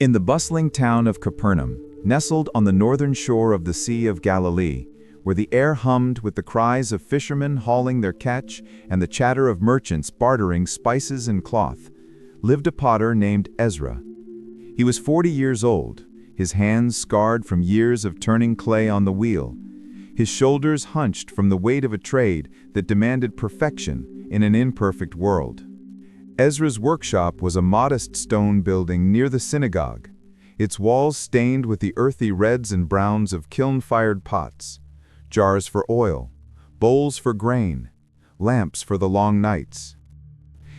In the bustling town of Capernaum, nestled on the northern shore of the Sea of Galilee, where the air hummed with the cries of fishermen hauling their catch and the chatter of merchants bartering spices and cloth, lived a potter named Ezra. He was 40 years old, his hands scarred from years of turning clay on the wheel, his shoulders hunched from the weight of a trade that demanded perfection in an imperfect world. Ezra's workshop was a modest stone building near the synagogue, its walls stained with the earthy reds and browns of kiln-fired pots, jars for oil, bowls for grain, lamps for the long nights.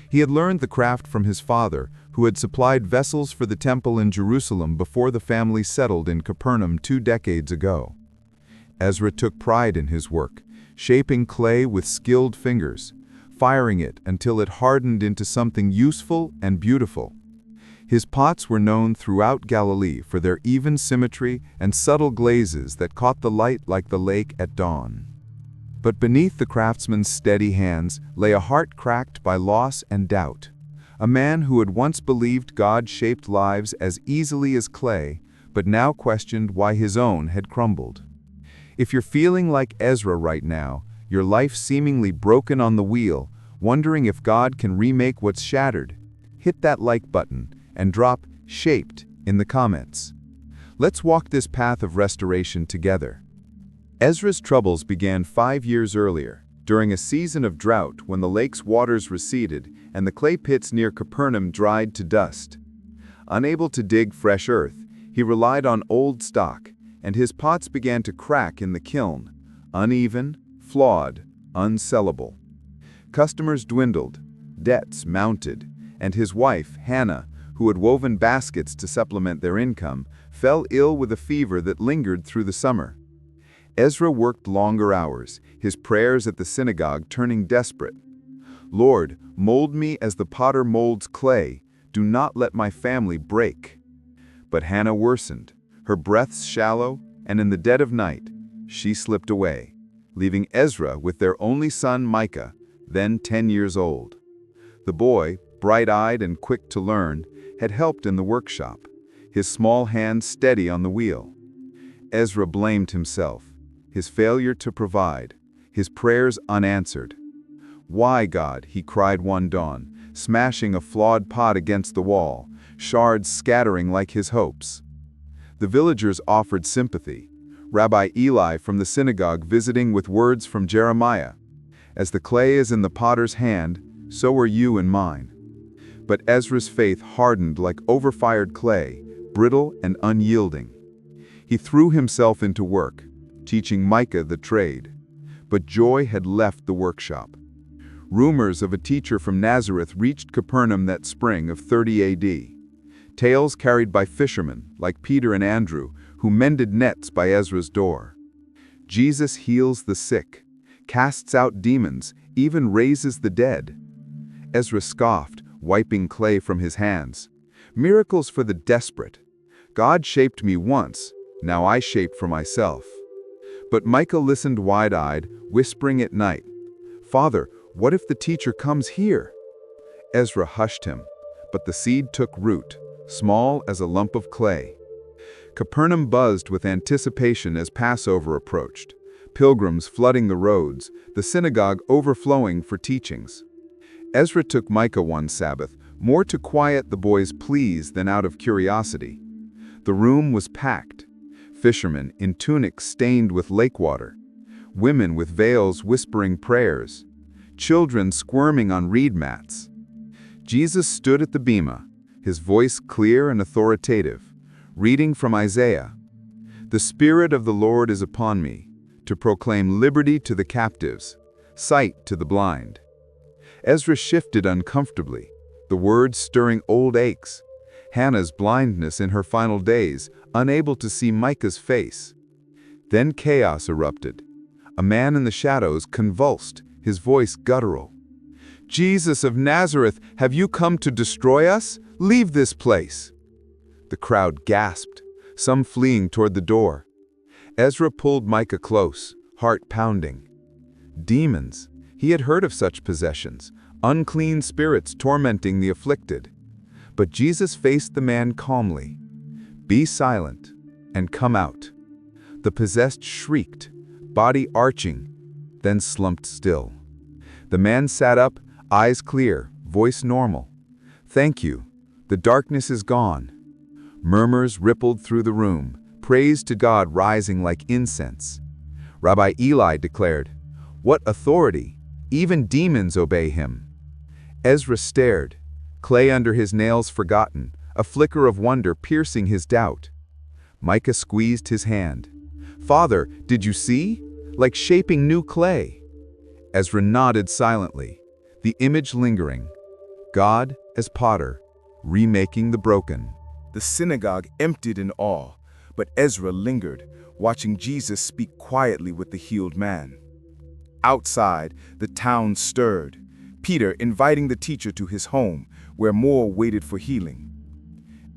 He had learned the craft from his father, who had supplied vessels for the temple in Jerusalem before the family settled in Capernaum 2 decades ago. Ezra took pride in his work, shaping clay with skilled fingers, firing it until it hardened into something useful and beautiful. His pots were known throughout Galilee for their even symmetry and subtle glazes that caught the light like the lake at dawn. But beneath the craftsman's steady hands lay a heart cracked by loss and doubt, a man who had once believed God shaped lives as easily as clay, but now questioned why his own had crumbled. If you're feeling like Ezra right now, your life seemingly broken on the wheel, wondering if God can remake what's shattered, hit that like button and drop "Shaped" in the comments. Let's walk this path of restoration together. Ezra's troubles began 5 years earlier, during a season of drought when the lake's waters receded and the clay pits near Capernaum dried to dust. Unable to dig fresh earth, he relied on old stock, and his pots began to crack in the kiln, uneven, flawed, unsellable. Customers dwindled, debts mounted, and his wife, Hannah, who had woven baskets to supplement their income, fell ill with a fever that lingered through the summer. Ezra worked longer hours, his prayers at the synagogue turning desperate. "Lord, mold me as the potter molds clay. Do not let my family break." But Hannah worsened, her breaths shallow, and in the dead of night, she slipped away, leaving Ezra with their only son Micah, then 10 years old. The boy, bright-eyed and quick to learn, had helped in the workshop, his small hands steady on the wheel. Ezra blamed himself, his failure to provide, his prayers unanswered. "Why, God?" he cried one dawn, smashing a flawed pot against the wall, shards scattering like his hopes. The villagers offered sympathy, Rabbi Eli from the synagogue visiting with words from Jeremiah. "As the clay is in the potter's hand, so are you in mine." But Ezra's faith hardened like overfired clay, brittle and unyielding. He threw himself into work, teaching Micah the trade. But joy had left the workshop. Rumors of a teacher from Nazareth reached Capernaum that spring of 30 AD. Tales carried by fishermen, like Peter and Andrew, who mended nets by Ezra's door. Jesus heals the sick, casts out demons, even raises the dead. Ezra scoffed, wiping clay from his hands. "Miracles for the desperate. God shaped me once, now I shape for myself." But Micah listened wide-eyed, whispering at night, "Father, what if the teacher comes here?" Ezra hushed him, but the seed took root, small as a lump of clay. Capernaum buzzed with anticipation as Passover approached, pilgrims flooding the roads, the synagogue overflowing for teachings. Ezra took Micah one Sabbath, more to quiet the boy's pleas than out of curiosity. The room was packed, fishermen in tunics stained with lake water, women with veils whispering prayers, children squirming on reed mats. Jesus stood at the bema, his voice clear and authoritative, reading from Isaiah. "The Spirit of the Lord is upon me, to proclaim liberty to the captives, sight to the blind." Ezra shifted uncomfortably, the words stirring old aches. Hannah's blindness in her final days, unable to see Micah's face. Then chaos erupted. A man in the shadows convulsed, his voice guttural. "Jesus of Nazareth, have you come to destroy us? Leave this place!" The crowd gasped, some fleeing toward the door. Ezra pulled Micah close, heart pounding. Demons. He had heard of such possessions, unclean spirits tormenting the afflicted. But Jesus faced the man calmly, "Be silent and come out." The possessed shrieked, body arching, then slumped still. The man sat up, eyes clear, voice normal. "Thank you. The darkness is gone." Murmurs rippled through the room, praise to God rising like incense. Rabbi Eli declared, "What authority! Even demons obey him." Ezra stared, clay under his nails forgotten, a flicker of wonder piercing his doubt. Micah squeezed his hand. "Father, did you see? Like shaping new clay." Ezra nodded silently, the image lingering. God as potter, remaking the broken. The synagogue emptied in awe, but Ezra lingered, watching Jesus speak quietly with the healed man. Outside, the town stirred, Peter inviting the teacher to his home, where more waited for healing.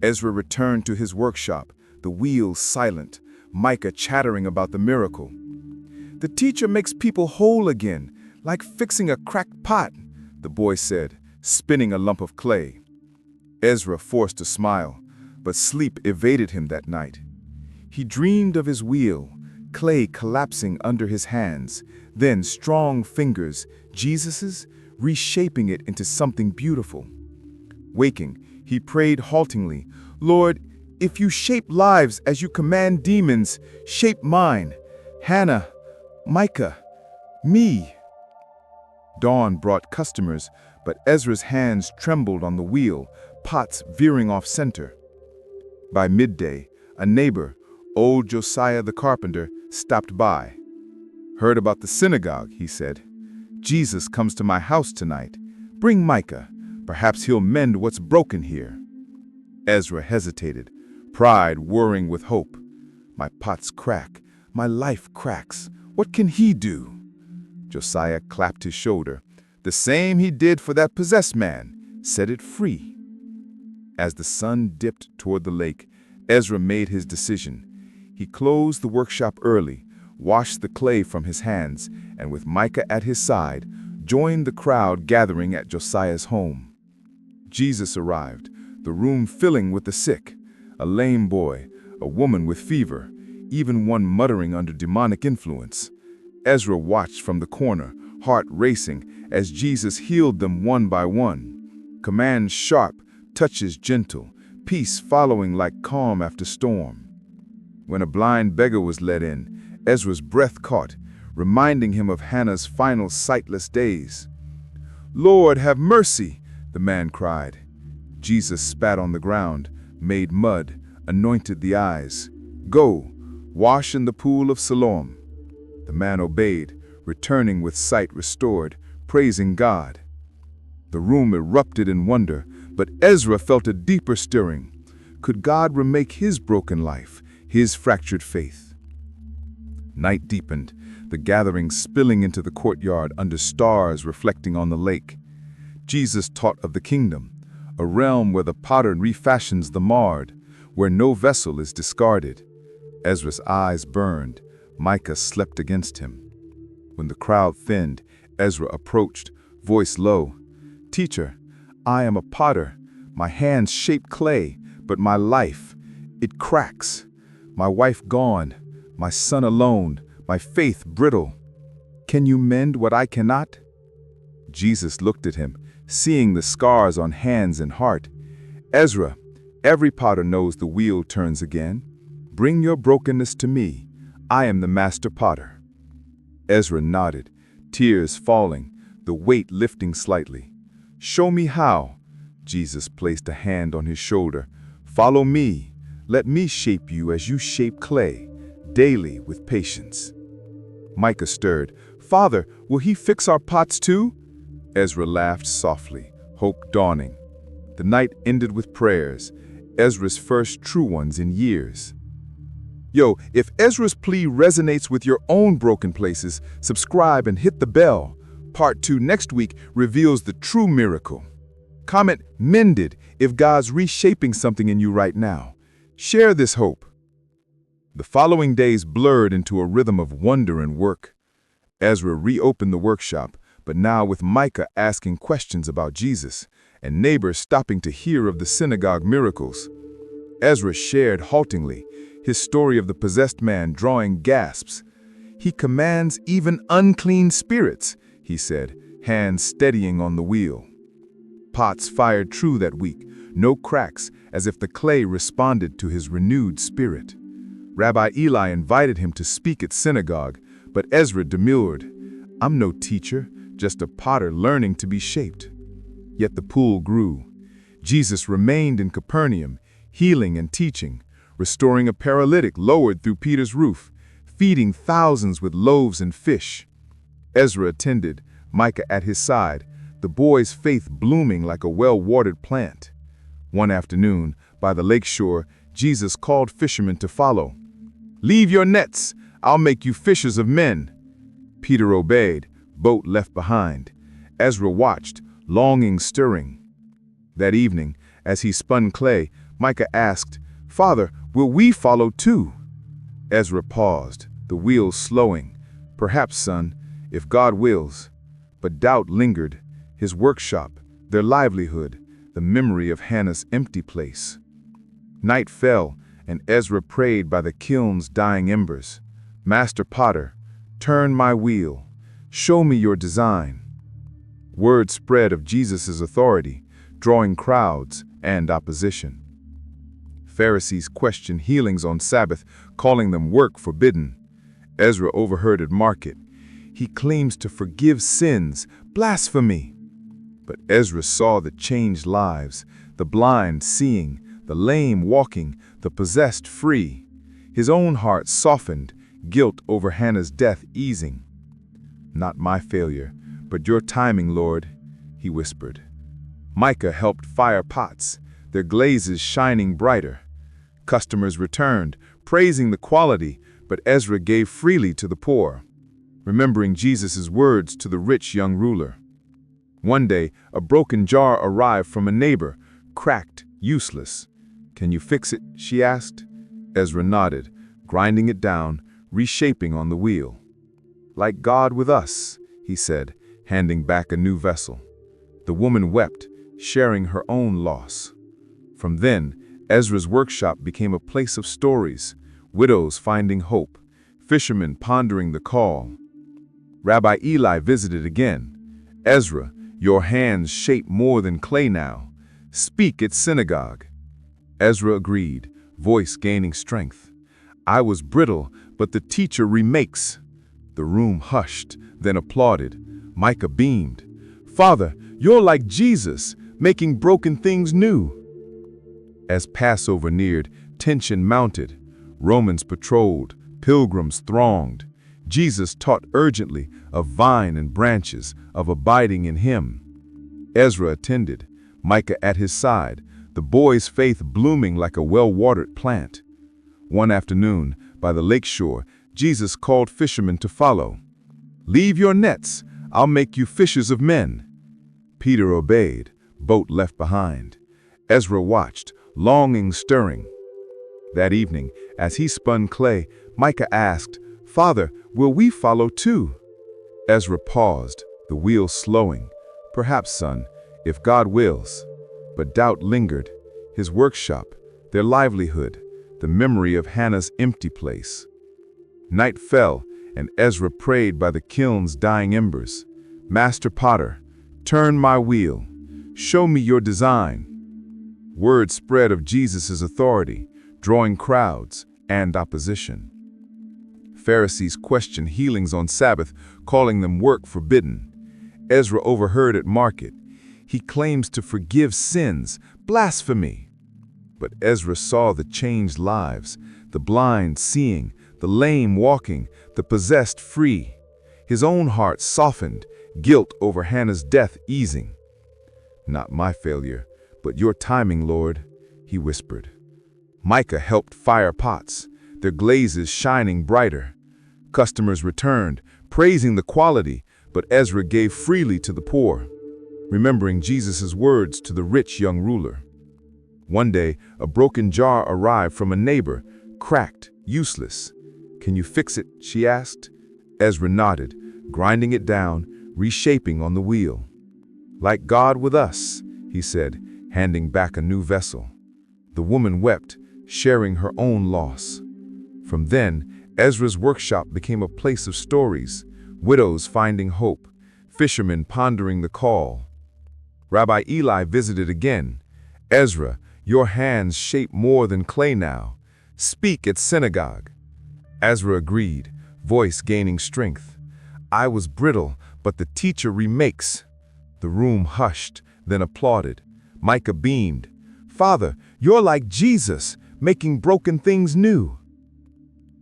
Ezra returned to his workshop, the wheels silent, Micah chattering about the miracle. "The teacher makes people whole again, like fixing a cracked pot," the boy said, spinning a lump of clay. Ezra forced a smile, but sleep evaded him that night. He dreamed of his wheel, clay collapsing under his hands, then strong fingers, Jesus's, reshaping it into something beautiful. Waking, he prayed haltingly, "Lord, if you shape lives as you command demons, shape mine, Hannah, Micah, me." Dawn brought customers, but Ezra's hands trembled on the wheel, pots veering off center. By midday, a neighbor, old Josiah the carpenter, stopped by. "Heard about the synagogue," he said. "Jesus comes to my house tonight. Bring Micah. Perhaps he'll mend what's broken here." Ezra hesitated, pride whirring with hope. "My pots crack. My life cracks. What can he do?" Josiah clapped his shoulder. "The same he did for that possessed man. Set it free." As the sun dipped toward the lake, Ezra made his decision. He closed the workshop early, washed the clay from his hands, and with Micah at his side, joined the crowd gathering at Josiah's home. Jesus arrived, the room filling with the sick, a lame boy, a woman with fever, even one muttering under demonic influence. Ezra watched from the corner, heart racing, as Jesus healed them one by one. Commands sharp, touches gentle, peace following like calm after storm. When a blind beggar was led in, Ezra's breath caught, reminding him of Hannah's final sightless days. "Lord, have mercy," the man cried. Jesus spat on the ground, made mud, anointed the eyes. "Go, wash in the pool of Siloam." The man obeyed, returning with sight restored, praising God. The room erupted in wonder, but Ezra felt a deeper stirring. Could God remake his broken life, his fractured faith? Night deepened, the gathering spilling into the courtyard under stars reflecting on the lake. Jesus taught of the kingdom, a realm where the potter refashions the marred, where no vessel is discarded. Ezra's eyes burned, Micah slept against him. When the crowd thinned, Ezra approached, voice low. "Teacher, I am a potter. My hands shape clay, but my life, it cracks. My wife gone, my son alone, my faith brittle. Can you mend what I cannot?" Jesus looked at him, seeing the scars on hands and heart. "Ezra, every potter knows the wheel turns again. Bring your brokenness to me. I am the master potter." Ezra nodded, tears falling, the weight lifting slightly. "Show me how." Jesus placed a hand on his shoulder. "Follow me. Let me shape you as you shape clay, daily with patience." Micah stirred. "Father, will he fix our pots too?" Ezra laughed softly, hope dawning. The night ended with prayers, Ezra's first true ones in years. Yo, if Ezra's plea resonates with your own broken places, subscribe and hit the bell. Part 2 next week reveals the true miracle. Comment "mended" if God's reshaping something in you right now. Share this hope. The following days blurred into a rhythm of wonder and work. Ezra reopened the workshop, but now with Micah asking questions about Jesus, and neighbors stopping to hear of the synagogue miracles. Ezra shared haltingly, his story of the possessed man drawing gasps. "He commands even unclean spirits," he said, hands steadying on the wheel. Pots fired true that week, no cracks, as if the clay responded to his renewed spirit. Rabbi Eli invited him to speak at Synagogue, but Ezra demurred. "I'm no teacher, just a potter learning to be shaped." Yet the pool grew. Jesus remained in Capernaum, healing and teaching, restoring a paralytic lowered through Peter's roof, feeding thousands with loaves and fish. Ezra attended, Micah at his side, the boy's faith blooming like a well-watered plant. One afternoon, by the lake shore, Jesus called fishermen to follow. "Leave your nets, I'll make you fishers of men." Peter obeyed, boat left behind. Ezra watched, longing stirring. That evening, as he spun clay, Micah asked, "Father, will we follow too?" Ezra paused, the wheels slowing. "Perhaps, son, if God wills." But doubt lingered, his workshop, their livelihood, the memory of Hannah's empty place. Night fell, and Ezra prayed by the kiln's dying embers. "Master Potter, turn my wheel. Show me your design." Word spread of Jesus' authority, drawing crowds and opposition. Pharisees questioned healings on Sabbath, calling them work forbidden. Ezra overheard at market. "He claims to forgive sins, blasphemy." But Ezra saw the changed lives, the blind seeing, the lame walking, the possessed free. His own heart softened, guilt over Hannah's death easing. "Not my failure, but your timing, Lord," he whispered. Micah helped fire pots, their glazes shining brighter. Customers returned, praising the quality, but Ezra gave freely to the poor, remembering Jesus' words to the rich young ruler. One day, a broken jar arrived from a neighbor, cracked, useless. "Can you fix it?" she asked. Ezra nodded, grinding it down, reshaping on the wheel. "Like God with us," he said, handing back a new vessel. The woman wept, sharing her own loss. From then, Ezra's workshop became a place of stories, widows finding hope, fishermen pondering the call. Rabbi Eli visited again. "Ezra, your hands shape more than clay now. Speak at Synagogue." Ezra agreed, voice gaining strength. "I was brittle, but the teacher remakes." The room hushed, then applauded. Micah beamed. "Father, you're like Jesus, making broken things new." As Passover neared, tension mounted. Romans patrolled, pilgrims thronged. Jesus taught urgently of vine and branches, of abiding in him. Ezra attended, Micah at his side, the boy's faith blooming like a well-watered plant. One afternoon, by the lake shore, Jesus called fishermen to follow. "Leave your nets, I'll make you fishers of men." Peter obeyed, boat left behind. Ezra watched, longing stirring. That evening, as he spun clay, Micah asked, "Father, will we follow too?" Ezra paused, the wheel slowing. "Perhaps, son, if God wills." But doubt lingered, his workshop, their livelihood, the memory of Hannah's empty place. Night fell, and Ezra prayed by the kiln's dying embers. "Master Potter, turn my wheel. Show me your design." Word spread of Jesus' authority, drawing crowds and opposition. Pharisees questioned healings on Sabbath, calling them work forbidden. Ezra overheard at market. "He claims to forgive sins, blasphemy." But Ezra saw the changed lives, the blind seeing, the lame walking, the possessed free. His own heart softened, guilt over Hannah's death easing. "Not my failure, but your timing, Lord," he whispered. Micah helped fire pots, their glazes shining brighter. Customers returned, praising the quality, but Ezra gave freely to the poor, remembering Jesus' words to the rich young ruler. One day, a broken jar arrived from a neighbor, cracked, useless. "Can you fix it?" she asked. Ezra nodded, grinding it down, reshaping on the wheel. "Like God with us," he said, handing back a new vessel. The woman wept, sharing her own loss. From then, Ezra's workshop became a place of stories, widows finding hope, fishermen pondering the call. Rabbi Eli visited again. "Ezra, your hands shape more than clay now. Speak at Synagogue." Ezra agreed, voice gaining strength. "I was brittle, but the teacher remakes." The room hushed, then applauded. Micah beamed. "Father, you're like Jesus, making broken things new."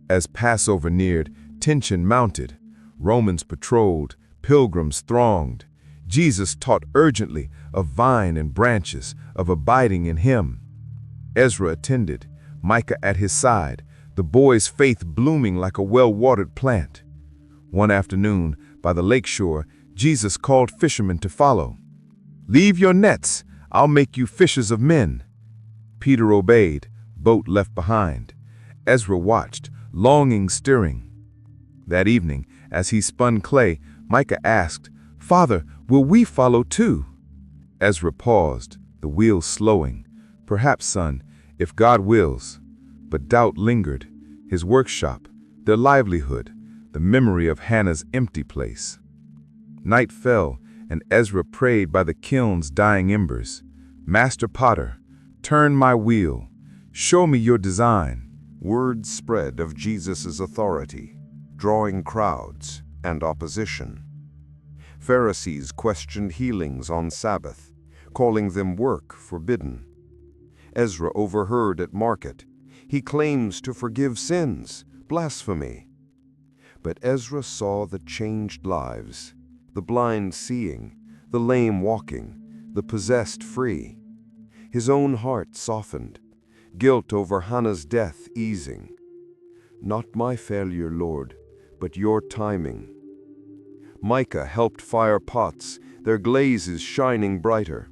As Passover neared, tension mounted. Romans patrolled, pilgrims thronged. Jesus taught urgently of vine and branches, of abiding in him. Ezra attended, Micah at his side, the boy's faith blooming like a well-watered plant. One afternoon, by the lakeshore, Jesus called fishermen to follow. "Leave your nets, I'll make you fishers of men." Peter obeyed, boat left behind. Ezra watched, longing stirring. That evening, as he spun clay, Micah asked, "Father, will we follow too?" Ezra paused, the wheels slowing. "Perhaps, son, if God wills." But doubt lingered, his workshop, their livelihood, the memory of Hannah's empty place. Night fell, and Ezra prayed by the kiln's dying embers. "Master Potter, turn my wheel. Show me your design." Word spread of Jesus' authority, drawing crowds and opposition. Pharisees questioned healings on Sabbath, calling them work forbidden. Ezra overheard at market, "He claims to forgive sins, blasphemy." But Ezra saw the changed lives, the blind seeing, the lame walking, the possessed free. His own heart softened, guilt over Hannah's death easing. "Not my failure, Lord, but your timing." Micah helped fire pots, their glazes shining brighter.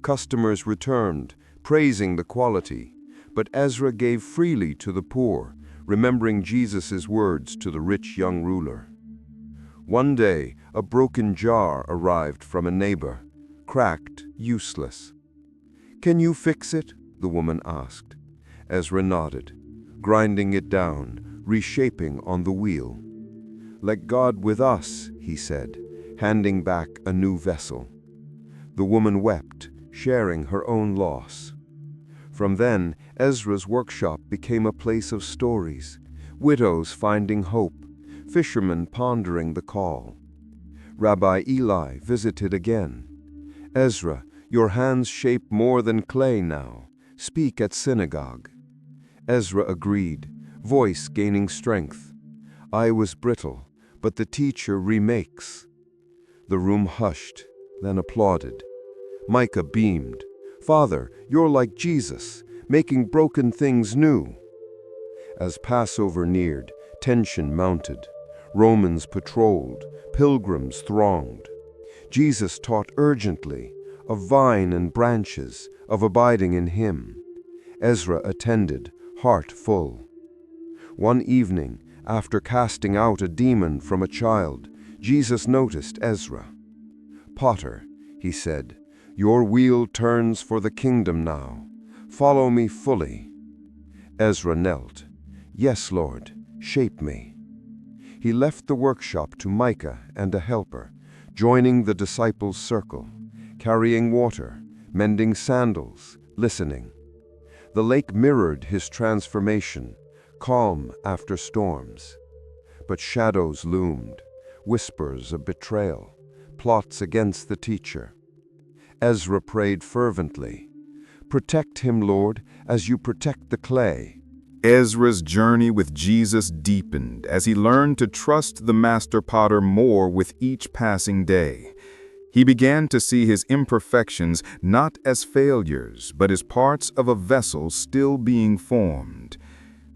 Customers returned, praising the quality, but Ezra gave freely to the poor, remembering Jesus' words to the rich young ruler. One day, a broken jar arrived from a neighbor, cracked, useless. "Can you fix it?" the woman asked. Ezra nodded, grinding it down, reshaping on the wheel. "Let God with us," he said, handing back a new vessel. The woman wept, sharing her own loss. From then, Ezra's workshop became a place of stories, widows finding hope, fishermen pondering the call. Rabbi Eli visited again. "Ezra, your hands shape more than clay now. Speak at Synagogue." Ezra agreed, voice gaining strength. "I was brittle, but the teacher remakes." The room hushed, then applauded. Micah beamed. "Father, you're like Jesus, making broken things new." As Passover neared, tension mounted. Romans patrolled, pilgrims thronged. Jesus taught urgently, of vine and branches, of abiding in him. Ezra attended, heart full. One evening, after casting out a demon from a child, Jesus noticed Ezra. "Potter," he said, "your wheel turns for the kingdom now. Follow me fully." Ezra knelt. "Yes, Lord, shape me." He left the workshop to Micah and a helper, joining the disciples' circle, carrying water, mending sandals, listening. The lake mirrored his transformation, calm after storms. But shadows loomed, whispers of betrayal, plots against the teacher. Ezra prayed fervently, "Protect him, Lord, as you protect the clay." Ezra's journey with Jesus deepened as he learned to trust the master potter more with each passing day. He began to see his imperfections not as failures, but as parts of a vessel still being formed.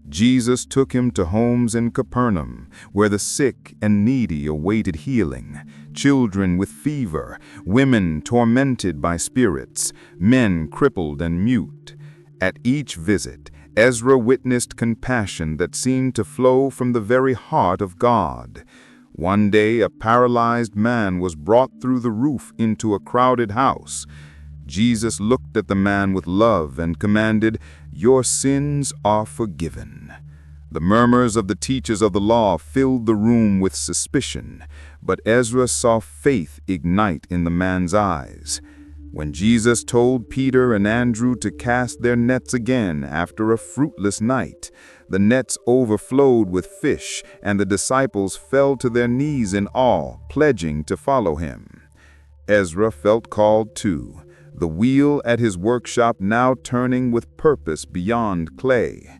Jesus took him to homes in Capernaum, where the sick and needy awaited healing, children with fever, women tormented by spirits, men crippled and mute. At each visit, Ezra witnessed compassion that seemed to flow from the very heart of God. One day, a paralyzed man was brought through the roof into a crowded house. Jesus looked at the man with love and commanded, "Your sins are forgiven." The murmurs of the teachers of the law filled the room with suspicion, but Ezra saw faith ignite in the man's eyes. When Jesus told Peter and Andrew to cast their nets again after a fruitless night, the nets overflowed with fish, and the disciples fell to their knees in awe, pledging to follow him. Ezra felt called too, the wheel at his workshop now turning with purpose beyond clay.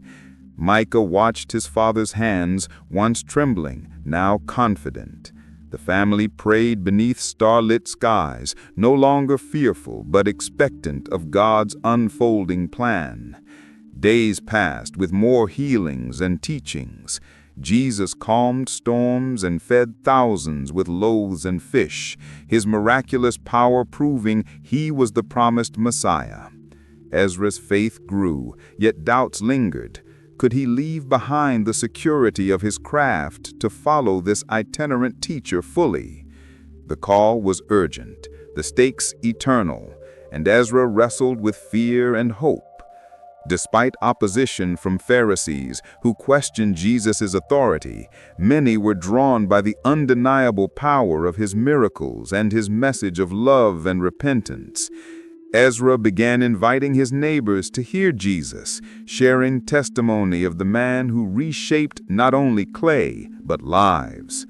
Micah watched his father's hands, once trembling, now confident. The family prayed beneath starlit skies, no longer fearful but expectant of God's unfolding plan. Days passed with more healings and teachings. Jesus calmed storms and fed thousands with loaves and fish, his miraculous power proving he was the promised Messiah. Ezra's faith grew, yet doubts lingered. Could he leave behind the security of his craft to follow this itinerant teacher fully? The call was urgent, the stakes eternal, and Ezra wrestled with fear and hope. Despite opposition from Pharisees who questioned Jesus' authority, many were drawn by the undeniable power of his miracles and his message of love and repentance. Ezra began inviting his neighbors to hear Jesus, sharing testimony of the man who reshaped not only clay, but lives.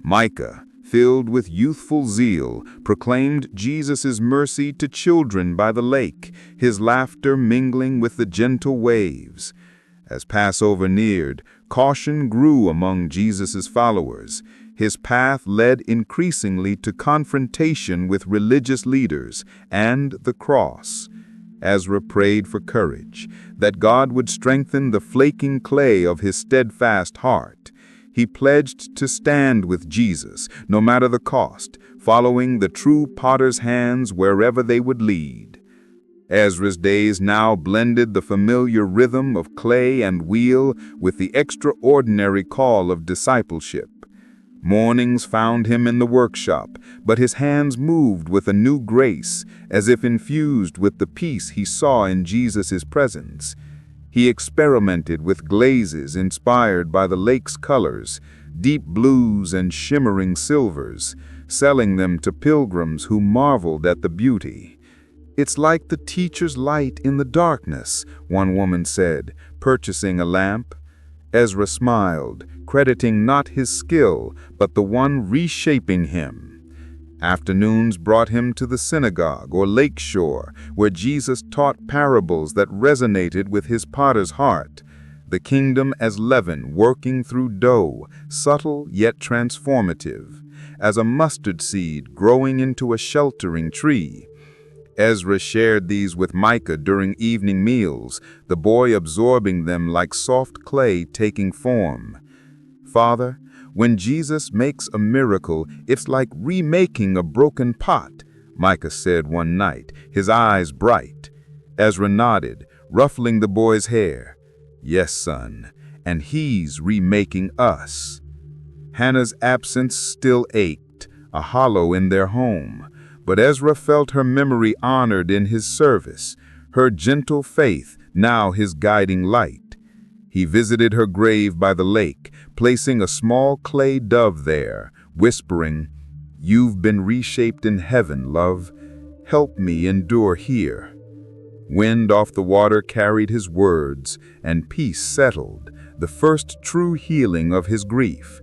Micah, filled with youthful zeal, proclaimed Jesus' mercy to children by the lake, his laughter mingling with the gentle waves. As Passover neared, caution grew among Jesus' followers. His path led increasingly to confrontation with religious leaders and the cross. Ezra prayed for courage, that God would strengthen the flaking clay of his steadfast heart. He pledged to stand with Jesus, no matter the cost, following the true potter's hands wherever they would lead. Ezra's days now blended the familiar rhythm of clay and wheel with the extraordinary call of discipleship. Mornings found him in the workshop, but his hands moved with a new grace, as if infused with the peace he saw in Jesus' presence. He experimented with glazes inspired by the lake's colors, deep blues and shimmering silvers, selling them to pilgrims who marveled at the beauty. "It's like the teacher's light in the darkness," one woman said, purchasing a lamp. Ezra smiled, crediting not his skill, but the one reshaping him. Afternoons brought him to the synagogue or lake shore, where Jesus taught parables that resonated with his potter's heart. The kingdom as leaven working through dough, subtle yet transformative, as a mustard seed growing into a sheltering tree. Ezra shared these with Micah during evening meals, the boy absorbing them like soft clay taking form. "Father, when Jesus makes a miracle, it's like remaking a broken pot," Micah said one night, his eyes bright. Ezra nodded, ruffling the boy's hair. "Yes, son, and he's remaking us." Hannah's absence still ached, a hollow in their home. But Ezra felt her memory honored in his service, her gentle faith now his guiding light. He visited her grave by the lake, placing a small clay dove there, whispering, "You've been reshaped in heaven, love. Help me endure here." Wind off the water carried his words, and peace settled, the first true healing of his grief.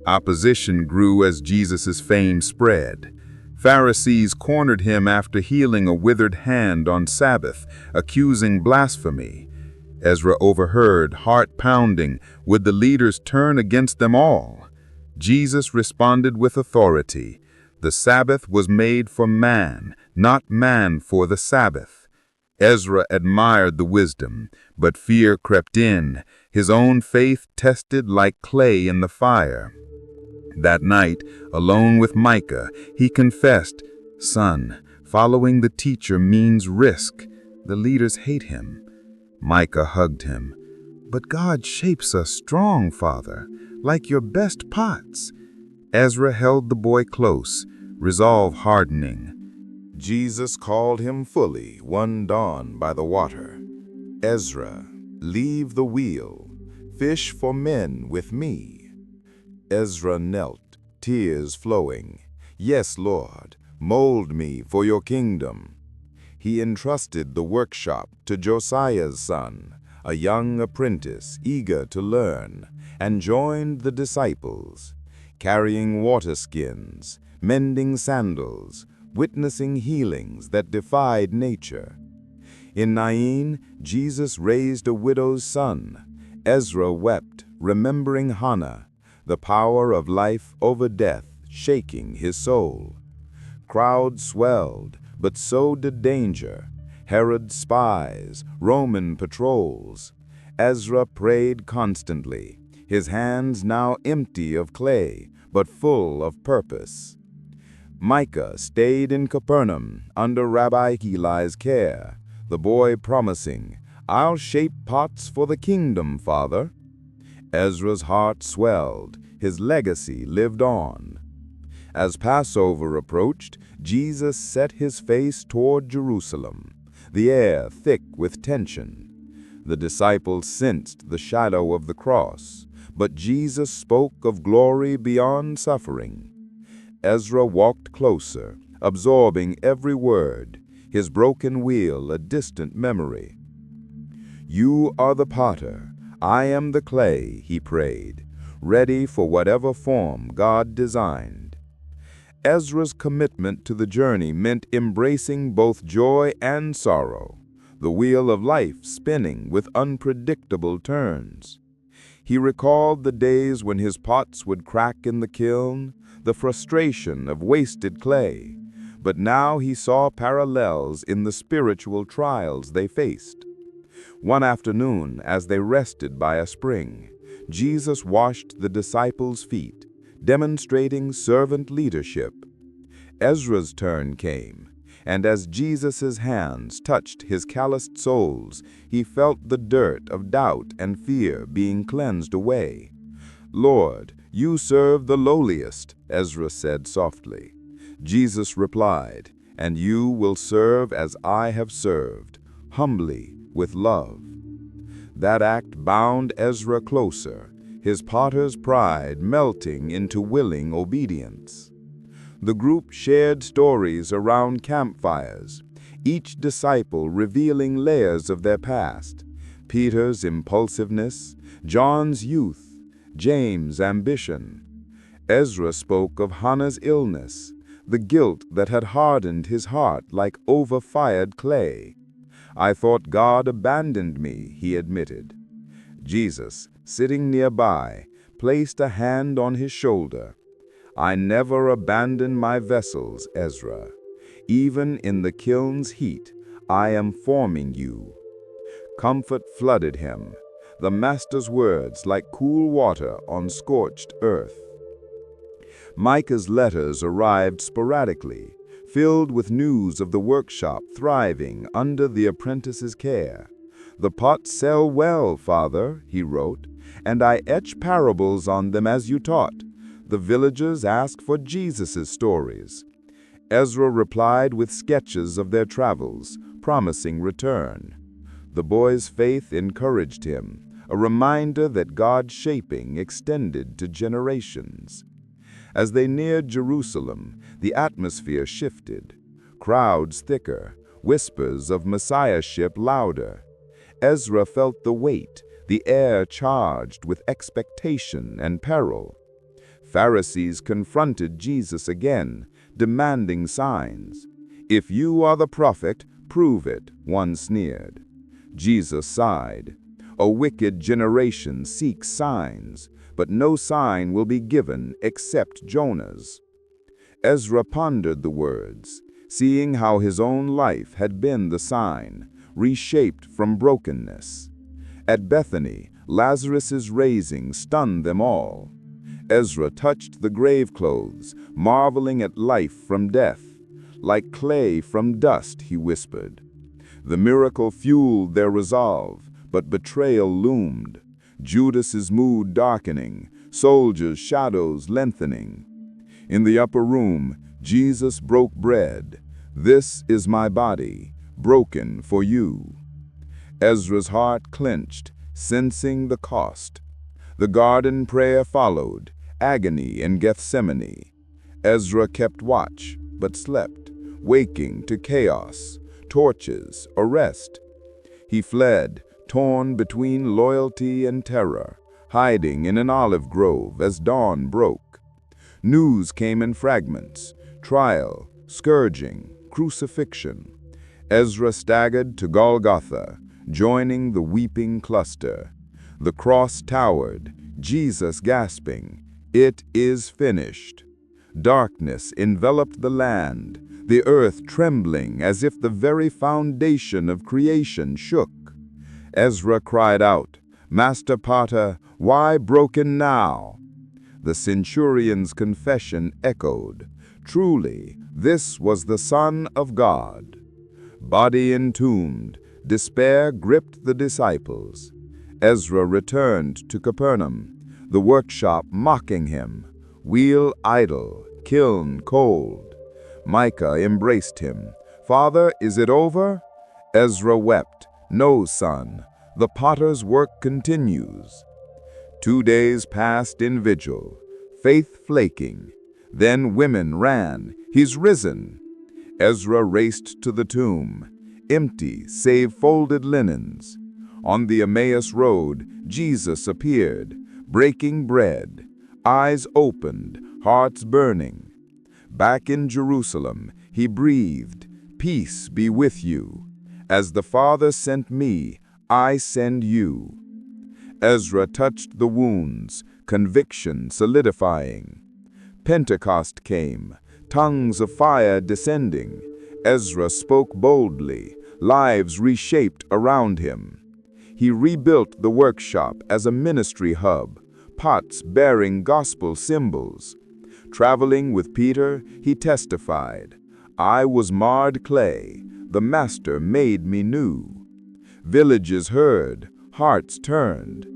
Opposition grew as Jesus' fame spread. Pharisees cornered him after healing a withered hand on Sabbath, accusing blasphemy. Ezra overheard, heart pounding, would the leaders turn against them all? Jesus responded with authority. The Sabbath was made for man, not man for the Sabbath. Ezra admired the wisdom, but fear crept in, his own faith tested like clay in the fire. That night, alone with Micah, he confessed, "Son, following the teacher means risk. The leaders hate him." Micah hugged him. "But God shapes us strong, Father, like your best pots." Ezra held the boy close, resolve hardening. Jesus called him fully one dawn by the water. Ezra, leave the wheel, fish for men with me. Ezra knelt, tears flowing. Yes, Lord, mold me for your kingdom. He entrusted the workshop to Josiah's son, a young apprentice eager to learn, and joined the disciples, carrying water skins, mending sandals, witnessing healings that defied nature. In Nain, Jesus raised a widow's son. Ezra wept, remembering Hannah, the power of life over death shaking his soul. Crowds swelled, but so did danger. Herod's spies, Roman patrols. Ezra prayed constantly, his hands now empty of clay, but full of purpose. Micah stayed in Capernaum under Rabbi Eli's care, the boy promising, "I'll shape pots for the kingdom, Father." Ezra's heart swelled, his legacy lived on. As Passover approached, Jesus set his face toward Jerusalem, the air thick with tension. The disciples sensed the shadow of the cross, but Jesus spoke of glory beyond suffering. Ezra walked closer, absorbing every word, his broken wheel a distant memory. "You are the potter, I am the clay," he prayed, ready for whatever form God designed. Ezra's commitment to the journey meant embracing both joy and sorrow, the wheel of life spinning with unpredictable turns. He recalled the days when his pots would crack in the kiln, the frustration of wasted clay, but now he saw parallels in the spiritual trials they faced. One afternoon, as they rested by a spring, Jesus washed the disciples' feet, demonstrating servant leadership. Ezra's turn came, and as Jesus' hands touched his calloused soles, he felt the dirt of doubt and fear being cleansed away. "Lord, you serve the lowliest," Ezra said softly. Jesus replied, "And you will serve as I have served, humbly, with love." That act bound Ezra closer, his potter's pride melting into willing obedience. The group shared stories around campfires, each disciple revealing layers of their past: Peter's impulsiveness, John's youth, James' ambition. Ezra spoke of Hannah's illness, the guilt that had hardened his heart like over-fired clay. "I thought God abandoned me," he admitted. Jesus, sitting nearby, placed a hand on his shoulder. "I never abandon my vessels, Ezra. Even in the kiln's heat, I am forming you." Comfort flooded him, the Master's words like cool water on scorched earth. Micah's letters arrived sporadically, filled with news of the workshop thriving under the apprentice's care. "The pots sell well, Father," he wrote, "and I etch parables on them as you taught. The villagers ask for Jesus' stories." Ezra replied with sketches of their travels, promising return. The boy's faith encouraged him, a reminder that God's shaping extended to generations. As they neared Jerusalem, the atmosphere shifted. Crowds thicker, whispers of messiahship louder. Ezra felt the weight, the air charged with expectation and peril. Pharisees confronted Jesus again, demanding signs. "If you are the prophet, prove it," one sneered. Jesus sighed. "A wicked generation seeks signs, but no sign will be given except Jonah's." Ezra pondered the words, seeing how his own life had been the sign, reshaped from brokenness. At Bethany, Lazarus' raising stunned them all. Ezra touched the grave clothes, marveling at life from death. "Like clay from dust," he whispered. The miracle fueled their resolve, but betrayal loomed. Judas's mood darkening, soldiers' shadows lengthening. In the upper room, Jesus broke bread. "This is my body, broken for you." Ezra's heart clenched, sensing the cost. The garden prayer followed, agony in Gethsemane. Ezra kept watch, but slept, waking to chaos, torches, arrest. He fled, torn between loyalty and terror, hiding in an olive grove as dawn broke. News came in fragments: trial, scourging, crucifixion. Ezra staggered to Golgotha, joining the weeping cluster. The cross towered, Jesus gasping, "It is finished." Darkness enveloped the land, the earth trembling as if the very foundation of creation shook. Ezra cried out, "Master Potter, why broken now?" The centurion's confession echoed, "Truly, this was the Son of God." Body entombed, despair gripped the disciples. Ezra returned to Capernaum, the workshop mocking him, wheel idle, kiln cold. Micah embraced him. "Father, is it over?" Ezra wept, "No, son, the potter's work continues." 2 days passed in vigil, faith flaking. Then women ran, "He's risen!" Ezra raced to the tomb, empty save folded linens. On the Emmaus road, Jesus appeared, breaking bread, eyes opened, hearts burning. Back in Jerusalem, he breathed, "Peace be with you. As the Father sent me, I send you." Ezra touched the wounds, conviction solidifying. Pentecost came, tongues of fire descending. Ezra spoke boldly, lives reshaped around him. He rebuilt the workshop as a ministry hub, pots bearing gospel symbols. Traveling with Peter, he testified, "I was marred clay, the Master made me new." Villages heard, hearts turned.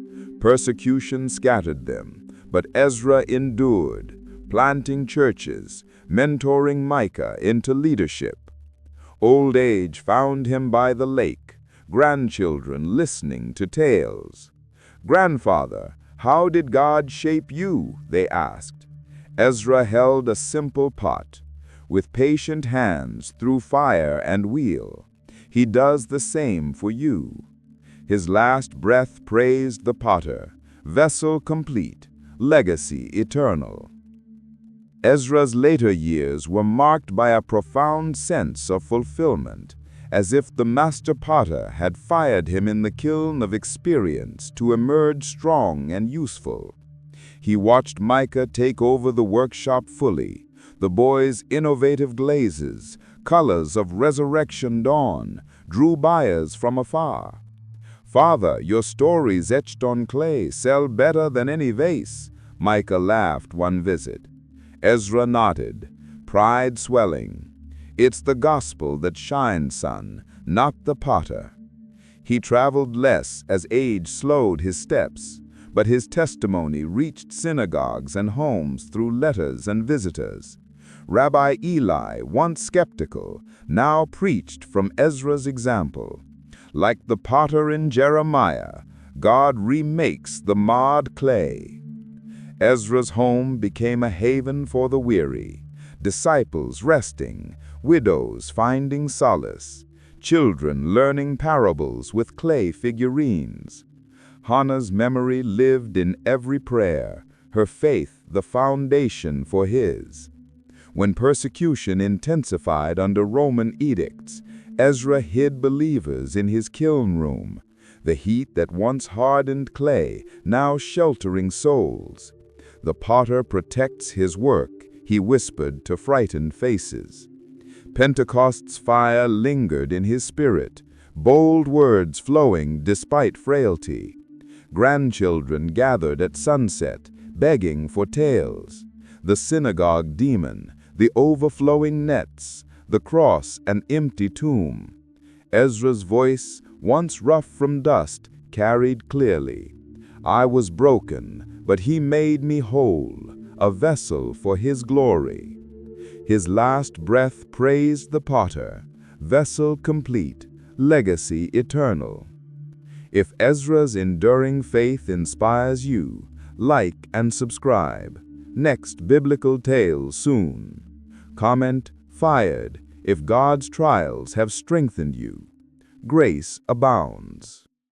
Persecution scattered them, but Ezra endured, planting churches, mentoring Micah into leadership. Old age found him by the lake, grandchildren listening to tales. "Grandfather, how did God shape you?" they asked. Ezra held a simple pot. "With patient hands through fire and wheel, he does the same for you." His last breath praised the potter, vessel complete, legacy eternal. Ezra's later years were marked by a profound sense of fulfillment, as if the master potter had fired him in the kiln of experience to emerge strong and useful. He watched Micah take over the workshop fully, the boy's innovative glazes, colors of resurrection dawn, drew buyers from afar. "Father, your stories etched on clay sell better than any vase," Micah laughed one visit. Ezra nodded, pride swelling. "It's the gospel that shines, son, not the potter." He traveled less as age slowed his steps, but his testimony reached synagogues and homes through letters and visitors. Rabbi Eli, once skeptical, now preached from Ezra's example. Like the potter in Jeremiah, God remakes the marred clay. Ezra's home became a haven for the weary, disciples resting, widows finding solace, children learning parables with clay figurines. Hannah's memory lived in every prayer, her faith the foundation for his. When persecution intensified under Roman edicts, Ezra hid believers in his kiln room, the heat that once hardened clay, now sheltering souls. "The potter protects his work," he whispered to frightened faces. Pentecost's fire lingered in his spirit, bold words flowing despite frailty. Grandchildren gathered at sunset, begging for tales. The synagogue demon, the overflowing nets, the cross an empty tomb. Ezra's voice, once rough from dust, carried clearly. "I was broken, but he made me whole, a vessel for his glory." His last breath praised the potter, vessel complete, legacy eternal. If Ezra's enduring faith inspires you, like and subscribe. Next biblical tale soon. Comment, fired, if God's trials have strengthened you. Grace abounds.